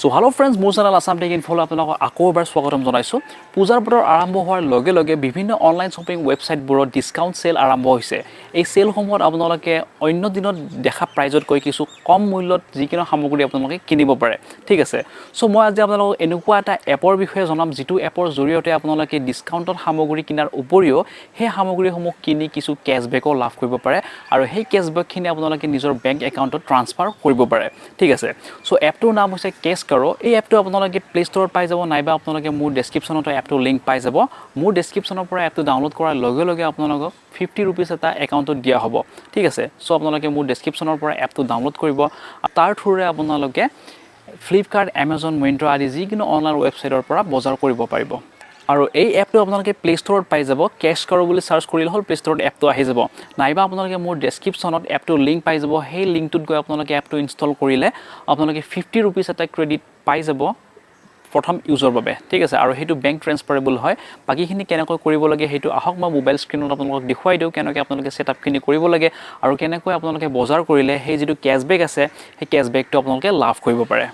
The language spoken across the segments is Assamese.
সো হেল্ল' ফ্ৰেণ্ডছ, মোৰ চেনেল আছাম টেক ইনফ'লৈ আপোনালোকক আকৌ এবাৰ স্বাগতম জনাইছোঁ। পূজাৰ বতৰ আৰম্ভ হোৱাৰ লগে লগে বিভিন্ন অনলাইন শ্বপিং ৱেবছাইটবোৰত ডিছকাউণ্ট চেল আৰম্ভ হৈছে। এই চেলসমূহত আপোনালোকে অন্য দিনত দেখা প্ৰাইজতকৈ কিছু কম মূল্যত যিকোনো সামগ্ৰী আপোনালোকে কিনিব পাৰে। ঠিক আছে, চ' মই আজি আপোনালোকক এনেকুৱা এটা এপৰ বিষয়ে জনাম, যিটো এপৰ জৰিয়তে আপোনালোকে ডিছকাউণ্টত সামগ্ৰী কিনাৰ উপৰিও সেই সামগ্ৰীসমূহ কিনি কিছু কেছবেকো লাভ কৰিব পাৰে আৰু সেই কেছবেকখিনি আপোনালোকে নিজৰ বেংক একাউণ্টত ট্ৰান্সফাৰ কৰিব পাৰে। ঠিক আছে, চ' এপটোৰ নাম হৈছে কেছ কাৰো। এই এপটো আপোনালোকে প্লে ষ্ট'ৰত পাই যাব, নাইবা আপোনালোকে মোৰ ডেছক্ৰিপশ্যনতো এপটোৰ লিংক পাই যাব। মোৰ ডেছক্ৰিপশ্যনৰ পৰা এপটো ডাউনলোড কৰাৰ লগে লগে আপোনালোকক 50 ৰুপিজ এটা একাউণ্টত দিয়া হ'ব। ঠিক আছে, চ' আপোনালোকে মোৰ ডেছক্ৰিপশ্যনৰ পৰা এপটো ডাউনলোড কৰিব। তাৰ থ্ৰুৰে আপোনালোকে ফ্লিপকাৰ্ট, এমাজন, মিন্ত্ৰা আদি যিকোনো অনলাইন ৱেবছাইটৰ পৰা বজাৰ কৰিব পাৰিব। আৰু এই এপটো আপোনালোকে প্লে ষ্ট'ৰত পাই যাব। কেছ কাৰো বুলি চাৰ্চ কৰিলে হ'ল, প্লে ষ্ট'ৰত এপটো আহি যাব। নাইবা আপোনালোকে মোৰ ডেছক্ৰিপশ্যনত এপটোৰ লিংক পাই যাব। সেই লিংকটোত গৈ আপোনালোকে এপটো ইনষ্টল কৰিলে আপোনালোকে 50 ৰুপিজ এটা ক্ৰেডিট পাই যাব প্ৰথম ইউজৰ বাবে। ঠিক আছে, আৰু সেইটো বেংক ট্ৰেন্সফাৰেবল হয়। বাকীখিনি কেনেকৈ কৰিব লাগে সেইটো আহক মই মোবাইল স্ক্ৰীণত আপোনালোকক দেখুৱাই দিওঁ, কেনেকৈ আপোনালোকে ছেটআপখিনি কৰিব লাগে আৰু কেনেকৈ আপোনালোকে বজাৰ কৰিলে সেই যিটো কেছবেক আছে সেই কেছবেকটো আপোনালোকে লাভ কৰিব পাৰে।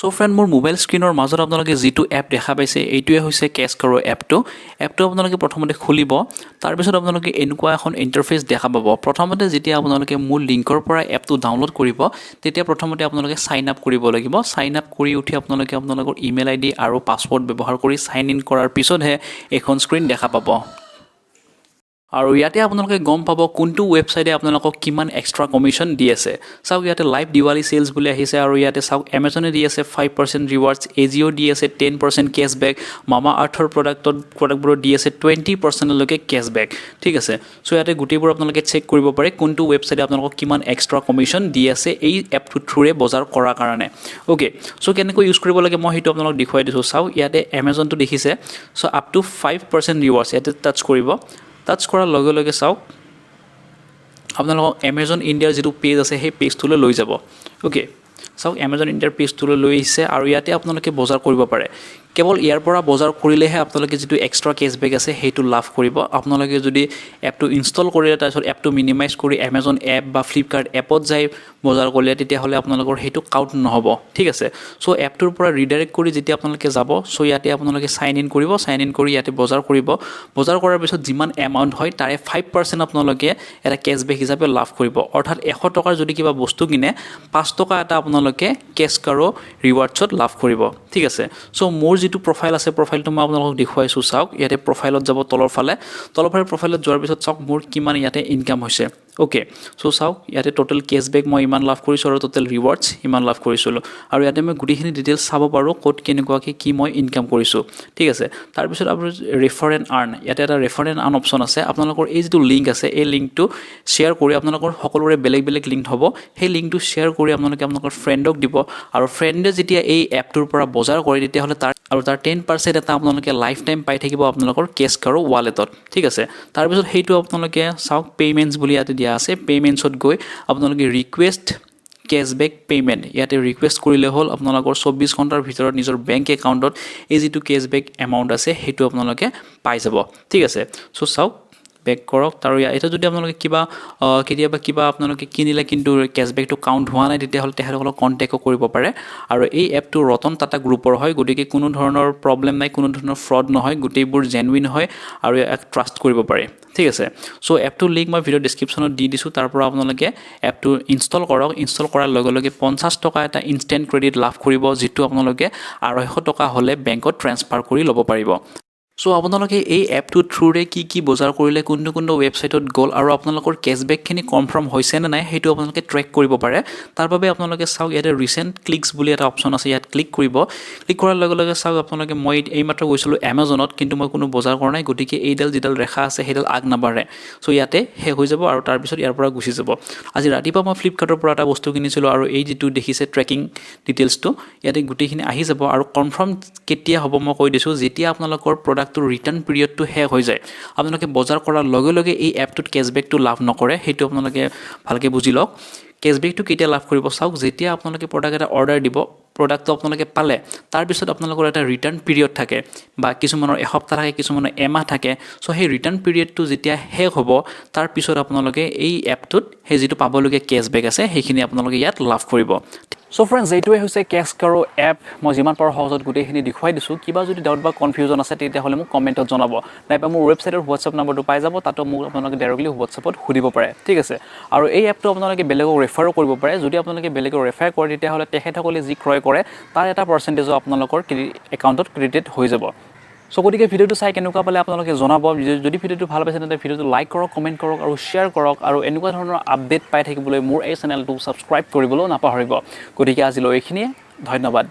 চ' ফ্ৰেণ্ড, মোৰ মোবাইল স্ক্ৰীণৰ মাজত আপোনালোকে যিটো এপ দেখা পাইছে এইটোৱে হৈছে কেছ কাৰো এপটো আপোনালোকে প্ৰথমতে খুলিব। তাৰপিছত আপোনালোকে এনেকুৱা এখন ইণ্টাৰফেচ দেখা পাব। প্ৰথমতে যেতিয়া আপোনালোকে মোৰ লিংকৰ পৰা এপটো ডাউনলোড কৰিব, তেতিয়া প্ৰথমতে আপোনালোকে চাইন আপ কৰিব লাগিব। চাইন আপ কৰি উঠি আপোনালোকে আপোনালোকৰ ইমেইল আইডি আৰু পাছৱৰ্ড ব্যৱহাৰ কৰি চাইন ইন কৰাৰ পিছতহে এখন স্ক্ৰীণ দেখা পাব। আৰু ইয়াতে আপোনালোকে গম পাব কোনটো ৱেবছাইটে আপোনালোকক কিমান এক্সট্ৰা কমিশ্যন দি আছে। চাওক, ইয়াতে লাইভ দিৱালী চেলছ বুলি আহিছে আৰু ইয়াতে চাওক এমাজনে দি আছে 5% ৰিৱাৰ্ডছ, এজিঅ' দি আছে 10% কেছবেক, মামা আৰ্থৰ প্ৰডাক্টবোৰত দি আছে 20%লৈকে কেছবেক। ঠিক আছে, চ' ইয়াতে গোটেইবোৰ আপোনালোকে চেক কৰিব পাৰে কোনটো ৱেবছাইটে আপোনালোকক কিমান এক্সট্ৰা কমিশ্যন দি আছে এই এপটোৰ থ্ৰুৰে বজাৰ কৰাৰ কাৰণে। অ'কে, চ' কেনেকৈ ইউজ কৰিব লাগে মই সেইটো আপোনালোকক দেখুৱাই দিছোঁ। চাওক, ইয়াতে এমাজনটো দেখিছে, চ' আপ টু 5% ৰিৱাৰ্ডছ ইয়াতে টাচ কৰিব। টাচ কৰাৰ লগে লগে চাওক আপোনালোকক এমাজন ইণ্ডিয়াৰ যিটো পেজ আছে সেই পেজটোলৈ লৈ যাব। অ'কে, চাওক এমাজন ইণ্ডিয়াৰ পেজটোলৈ লৈ আহিছে আৰু ইয়াতে আপোনালোকে বজাৰ কৰিব পাৰে। কেৱল ইয়াৰ পৰা বজাৰ কৰিলেহে আপোনালোকে যিটো এক্সট্ৰা কেছবেক আছে সেইটো লাভ কৰিব। আপোনালোকে যদি এপটো ইনষ্টল কৰিলে তাৰপিছত এপটো মিনিমাইজ কৰি এমাজন এপ বা ফ্লিপকাৰ্ট এপত যাই বজাৰ কৰিলে তেতিয়াহ'লে আপোনালোকৰ সেইটো কাউণ্ট নহ'ব। ঠিক আছে, চ' এপটোৰ পৰা ৰিডাইৰেক্ট কৰি যেতিয়া আপোনালোকে যাব, চ' ইয়াতে আপোনালোকে চাইন ইন কৰিব। চাইন ইন কৰি ইয়াতে বজাৰ কৰিব। বজাৰ কৰাৰ পিছত যিমান এমাউণ্ট হয় তাৰে 5% আপোনালোকে এটা কেছবেক হিচাপে লাভ কৰিব। অৰ্থাৎ 100 টকাৰ যদি কিবা বস্তু কিনে 5 টকা এটা আপোনালোকে কেছ কাৰো ৰিৱাৰ্ডছত লাভ কৰিব। ঠিক আছে, চ' মোৰ যিটো প্ৰফাইল আছে প্ৰফাইলটো মই আপোনালোকক দেখুৱাইছোঁ। চাওক, ইয়াতে প্ৰফাইলত যাব তলৰ ফালে প্ৰফাইলত যোৱাৰ পিছত চাওক মোৰ কিমান ইয়াতে ইনকাম হৈছে। অ'কে, চ' চাওক ইয়াতে টোটেল কেছবেক মই ইমান লাভ কৰিছোঁ আৰু টোটেল ৰিৱাৰ্ডছ ইমান লাভ কৰিছিলোঁ। আৰু ইয়াতে মই গোটেইখিনি ডিটেইলছ চাব পাৰোঁ ক'ত কেনেকুৱাকৈ কি মই ইনকাম কৰিছোঁ। ঠিক আছে, তাৰপিছত আপোনাৰ ৰেফাৰ এণ্ড আৰ্ণ, ইয়াতে এটা ৰেফাৰ এণ্ড আৰ্ণ অপশ্যন আছে। আপোনালোকৰ এই যিটো লিংক আছে এই লিংকটো শ্বেয়াৰ কৰি আপোনালোকৰ সকলোৰে বেলেগ বেলেগ লিংক হ'ব। সেই লিংকটো শ্বেয়াৰ কৰি আপোনালোকে আপোনালোকৰ ফ্ৰেণ্ডক দিব আৰু ফ্ৰেণ্ডে যেতিয়া এই এপটোৰ পৰা বজাৰ কৰে তেতিয়াহ'লে তাৰ 10% এটা আপোনালোকে লাইফ টাইম পাই থাকিব আপোনালোকৰ কেছ কাৰো ৱালেটত। ঠিক আছে, তাৰপিছত সেইটো আপোনালোকে চাওক পে'মেণ্টছ বুলি ইয়াতে দিয়া আছে। পে'মেণ্টছত গৈ আপোনালোকে ৰিকুৱেষ্ট কেছবেক পে'মেণ্ট ইয়াতে ৰিকুৱেষ্ট কৰিলে হ'ল। আপোনালোকৰ 24 ঘণ্টাৰ ভিতৰত নিজৰ বেংক একাউণ্টত এই যিটো কেছবেক এমাউণ্ট আছে সেইটো আপোনালোকে পাই যাব। ঠিক আছে, চ' চাওক বেক কৰক। আৰু এতিয়া যদি আপোনালোকে কেতিয়াবা কিবা আপোনালোকে কিনিলে কিন্তু কেছবেকটো কাউণ্ট হোৱা নাই তেতিয়াহ'লে তেখেতসকলক কণ্টেক্টো কৰিব পাৰে। আৰু এই এপটো ৰতন টাটা গ্ৰুপৰ হয়, গতিকে কোনো ধৰণৰ প্ৰব্লেম নাই, কোনো ধৰণৰ ফ্ৰড নহয়, গোটেইবোৰ জেনুইন হয় আৰু ইয়াক ট্ৰাষ্ট কৰিব পাৰে। ঠিক আছে, চ' এপটোৰ লিংক মই ভিডিঅ' ডেছক্ৰিপশ্যনত দি দিছোঁ, তাৰ পৰা আপোনালোকে এপটো ইনষ্টল কৰক। ইনষ্টল কৰাৰ লগে লগে 50 টকা এটা ইনষ্টেণ্ট ক্ৰেডিট লাভ কৰিব, যিটো আপোনালোকে 250 টকা হ'লে বেংকত ট্ৰেন্সফাৰ কৰি ল'ব পাৰিব। চ' আপোনালোকে এই এপটোৰ থ্ৰুৰে কি বজাৰ কৰিলে কোনটো ৱেবছাইটত গ'ল আৰু আপোনালোকৰ কেছবেকখিনি কনফাৰ্ম হৈছে নে নাই সেইটো আপোনালোকে ট্ৰেক কৰিব পাৰে। তাৰ বাবে আপোনালোকে চাওক ইয়াতে ৰিচেণ্ট ক্লিকছ বুলি এটা অপশ্যন আছে, ইয়াত ক্লিক কৰিব। ক্লিক কৰাৰ লগে লগে চাওক আপোনালোকে মই এইমাত্ৰ গৈছিলোঁ এমাজনত, কিন্তু মই কোনো বজাৰ কৰা নাই, গতিকে এইডাল যিডাল ৰেখা আছে সেইডাল আগ নাবাঢ়ে। চ' ইয়াতে শেষ হৈ যাব আৰু তাৰপিছত ইয়াৰ পৰা গুচি যাব। আজি ৰাতিপুৱা মই ফ্লিপকাৰ্টৰ পৰা এটা বস্তু কিনিছিলোঁ আৰু এই যিটো দেখিছে ট্ৰেকিং ডিটেইলছটো ইয়াতে গোটেইখিনি আহি যাব। আৰু কনফাৰ্ম কেতিয়া হ'ব মই কৈ দিছোঁ, যেতিয়া আপোনালোকৰ প্ৰডাক্টটোৰ ৰিটাৰ্ণ পিৰিয়ডটো শেষ হৈ যায়। আপোনালোকে বজাৰ কৰাৰ লগে লগে এই এপটোত কেছবেকটো লাভ নকৰে, সেইটো আপোনালোকে ভালকৈ বুজি লওক। কেছবেকটো কেতিয়া লাভ কৰিব চাওক, যেতিয়া আপোনালোকে প্ৰডাক্ট এটা অৰ্ডাৰ দিব, প্ৰডাক্টটো আপোনালোকে পালে তাৰপিছত আপোনালোকৰ এটা ৰিটাৰ্ণ পিৰিয়ড থাকে, বা কিছুমানৰ এসপ্তাহ থাকে, কিছুমানৰ এমাহ থাকে। চ' সেই ৰিটাৰ্ণ পিৰিয়ডটো যেতিয়া শেষ হ'ব তাৰপিছত আপোনালোকে এই এপটোত সেই যিটো পাবলগীয়া কেছবেক আছে সেইখিনি আপোনালোকে ইয়াত লাভ কৰিব। সো ফ্ৰেণ্ডছ এইটোৱে হৈছে কেছকাৰো এপ মই যিমান পাৰোঁ সহজত গোটেইখিনি দেখুৱাই দিছোঁ কিবা যদি ডাউট বা কনফিউজন আছে তেতিয়াহ'লে মোক কমেণ্টত জনাব নাইবা মোৰ ৱেবছাইটৰ হোৱাটছআপ নম্বৰটো পাই যাব তাতো মোক আপোনালোকে ডাইৰেক্টলি হোৱাটছআপত সুধিব পাৰে ঠিক আছে আৰু এই এপটো আপোনালোকে বেলেগক ৰেফাৰো কৰিব পাৰে যদি আপোনালোকে বেলেগক ৰেফাৰ কৰে তেতিয়াহ'লে তেখেতসকলে যি ক্ৰয় কৰে তাৰ এটা পাৰ্চেণ্টেজো আপোনালোকৰ একাউণ্টত ক্ৰেডিট হৈ যাব সো গতিকে ভিডিঅ'টো চাই কেনেকুৱা পালে আপোনালোকে জনাব যদি ভিডিঅ'টো ভাল পাইছে তেন্তে ভিডিঅ'টো লাইক কৰক কমেণ্ট কৰক আৰু শ্বেয়াৰ কৰক আৰু এনেকুৱা ধৰণৰ আপডেট পাই থাকিবলৈ মোৰ এই চেনেলটো ছাবস্ক্ৰাইব কৰিবলৈও নাপাহৰিব গতিকে আজিলৈ এইখিনিয়ে ধন্যবাদ